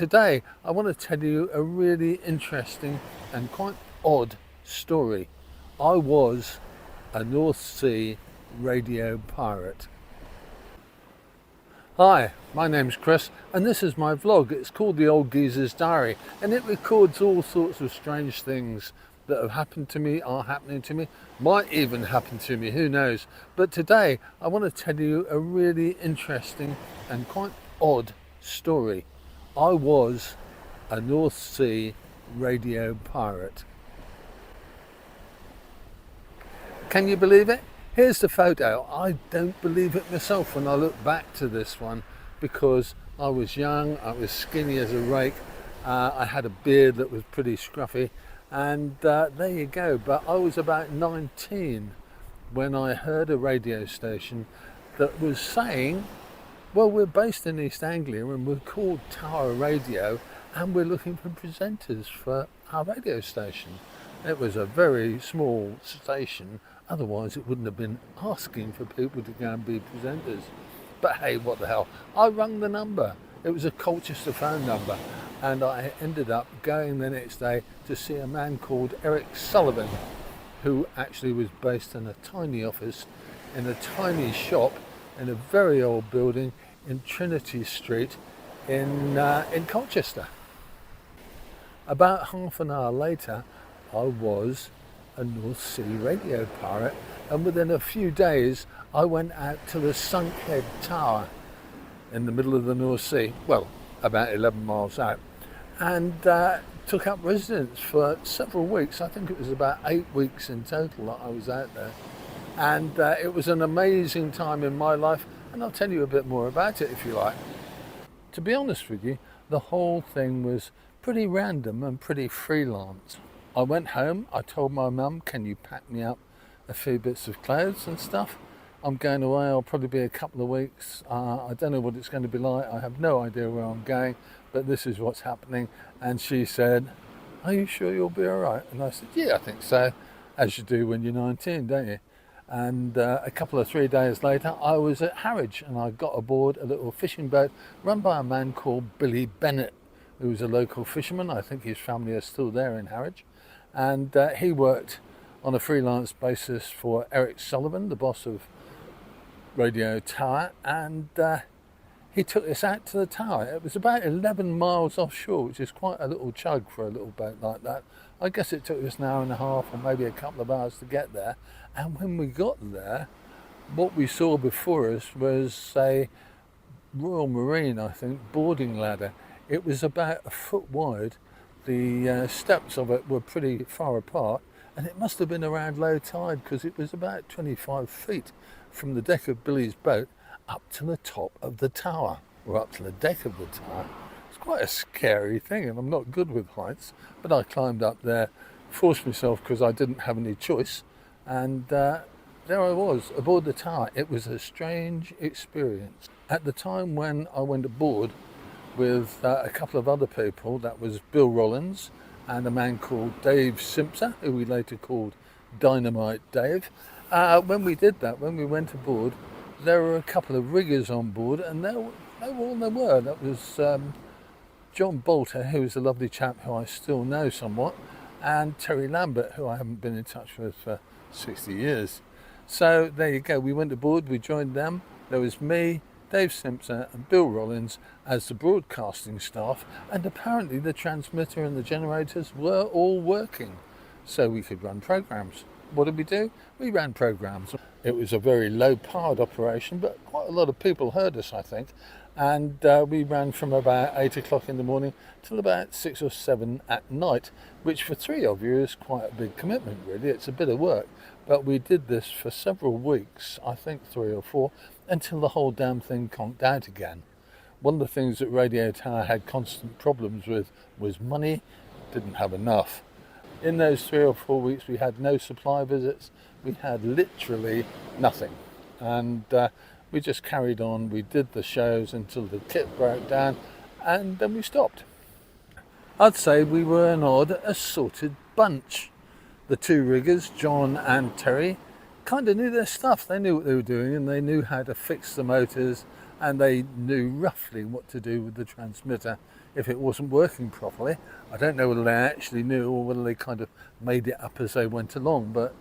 Today I want to tell you a really interesting and quite odd story. I was a North Sea radio pirate. Hi, my name's Chris and this is my vlog. It's called The Old Geezer's Diary and it records all sorts of strange things that have happened to me, are happening to me, might even happen to me, who knows. But today I want to tell you a really interesting and quite odd story. I was a North Sea radio pirate. Can you believe it? Here's the photo. I don't believe it myself when I look back to this one, because I was young, I was skinny as a rake, I had a beard that was pretty scruffy, and there you go. But I was about 19 when I heard a radio station that was saying, well, we're based in East Anglia and we're called Tower Radio and we're looking for presenters for our radio station. It was a very small station, otherwise it wouldn't have been asking for people to go and be presenters. But hey, what the hell, I rung the number. It was a Colchester phone number, and I ended up going the next day to see a man called Eric Sullivan, who actually was based in a tiny office in a tiny shop in a very old building in Trinity Street in Colchester. About half an hour later, I was a North Sea radio pirate, and within a few days I went out to the Sunkhead Tower in the middle of the North Sea, well, about 11 miles out, and took up residence for several weeks. I think it was about 8 weeks in total that I was out there. And it was an amazing time in my life, and I'll tell you a bit more about it if you like. To be honest with you, the whole thing was pretty random and pretty freelance. I went home, I told my mum, can you pack me up a few bits of clothes and stuff? I'm going away, I'll probably be a couple of weeks. I don't know what it's going to be like, I have no idea where I'm going, but this is what's happening. And she said, are you sure you'll be all right? And I said, yeah, I think so, as you do when you're 19, don't you? And a couple of 3 days later, I was at Harwich and I got aboard a little fishing boat run by a man called Billy Bennett, who was a local fisherman. I think his family are still there in Harwich. And he worked on a freelance basis for Eric Sullivan, the boss of Radio Tower, and he took us out to the tower. It was about 11 miles offshore, which is quite a little chug for a little boat like that. I guess it took us an hour and a half or maybe a couple of hours to get there. And when we got there, what we saw before us was a Royal Marine, I think, boarding ladder. It was about a foot wide. The steps of it were pretty far apart, and it must have been around low tide, because it was about 25 feet from the deck of Billy's boat up to the top of the tower, or up to the deck of the tower. It's quite a scary thing, and I'm not good with heights, but I climbed up there, forced myself because I didn't have any choice, and there I was aboard the tower. It was a strange experience. At the time when I went aboard with a couple of other people, that was Bill Rollins and a man called Dave Simpson, who we later called Dynamite Dave. When we did that, when we went aboard, there were a couple of riggers on board, and they were all there were. That was John Bolter, who was a lovely chap who I still know somewhat, and Terry Lambert, who I haven't been in touch with for 60 years. So there you go, we went aboard, we joined them. There was me, Dave Simpson and Bill Rollins as the broadcasting staff, and apparently the transmitter and the generators were all working, so we could run programs. What did we do? We ran programs. It was a very low-powered operation, but quite a lot of people heard us, I think, and we ran from about 8 o'clock in the morning till about 6 or 7 at night, which for 3 of you is quite a big commitment, really. It's a bit of work, but we did this for several weeks, I think 3 or 4, until the whole damn thing conked out again. One of the things that Radio Tower had constant problems with was money. Didn't have enough. In those 3 or 4 weeks, we had no supply visits. We had literally nothing. And we just carried on. We did the shows until the kit broke down, and then we stopped. I'd say we were an odd, assorted bunch. The 2 riggers, John and Terry, kind of knew their stuff. They knew what they were doing, and they knew how to fix the motors, and they knew roughly what to do with the transmitter if it wasn't working properly. I don't know whether they actually knew or whether they kind of made it up as they went along, but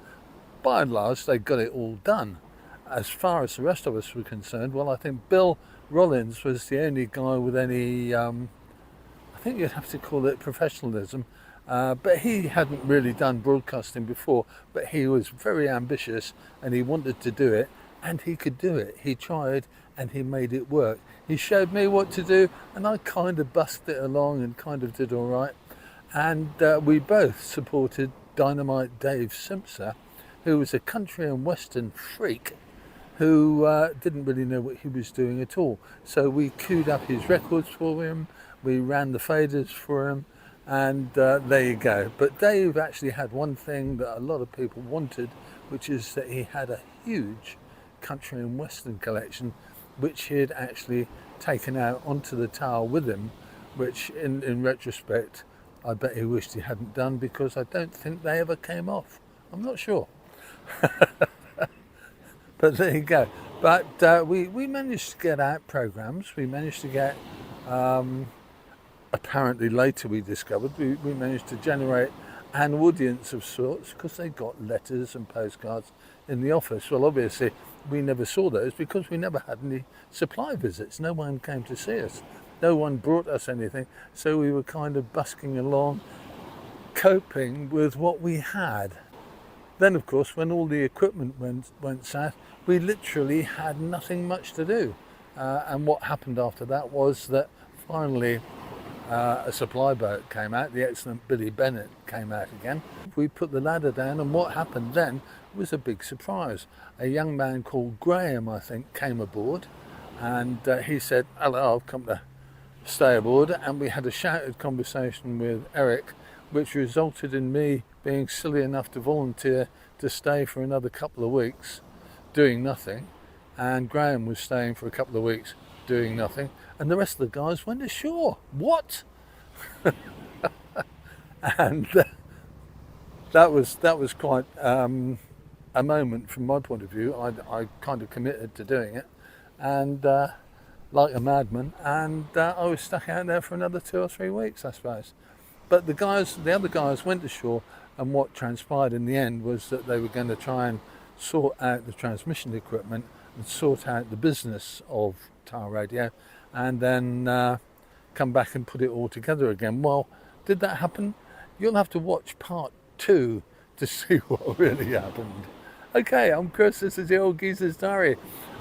by and large they got it all done. As far as the rest of us were concerned, well, I think Bill Rollins was the only guy with any, I think you'd have to call it professionalism, but he hadn't really done broadcasting before, but he was very ambitious and he wanted to do it, and he could do it. He tried and he made it work. He showed me what to do and I kind of busked it along and kind of did all right. And we both supported Dynamite Dave Simpson, who was a country and western freak who didn't really know what he was doing at all. So we queued up his records for him, we ran the faders for him, and there you go. But Dave actually had one thing that a lot of people wanted, which is that he had a huge country and western collection, which he had actually taken out onto the tower with him, which in retrospect, I bet he wished he hadn't done, because I don't think they ever came off. I'm not sure. But there you go. But we managed to get out programs. We managed to get, apparently later we discovered, we managed to generate an audience of sorts, because they got letters and postcards in the office. Well, obviously we never saw those because we never had any supply visits. No one came to see us. No one brought us anything. So we were kind of busking along, coping with what we had. Then, of course, when all the equipment went south, we literally had nothing much to do. And what happened after that was that finally a supply boat came out. The excellent Billy Bennett came out again. We put the ladder down, and what happened then was a big surprise. A young man called Graham, I think, came aboard, and he said, "Hello, I've come to stay aboard." And we had a shouted conversation with Eric, which resulted in me being silly enough to volunteer to stay for another couple of weeks doing nothing, and Graham was staying for a couple of weeks doing nothing, and the rest of the guys went ashore. What? And that was quite a moment from my point of view. I kind of committed to doing it, and like a madman, and I was stuck out there for another 2 or 3 weeks, I suppose. But the other guys went ashore, and what transpired in the end was that they were going to try and sort out the transmission equipment and sort out the business of Tower Radio, and then come back and put it all together again. Well, did that happen? You'll have to watch part 2 to see what really happened. Okay, I'm Chris, this is the Old Geezer's Diary.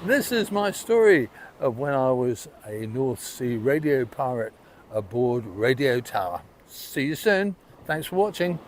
This is my story of when I was a North Sea radio pirate aboard Radio Tower. See you soon. Thanks for watching.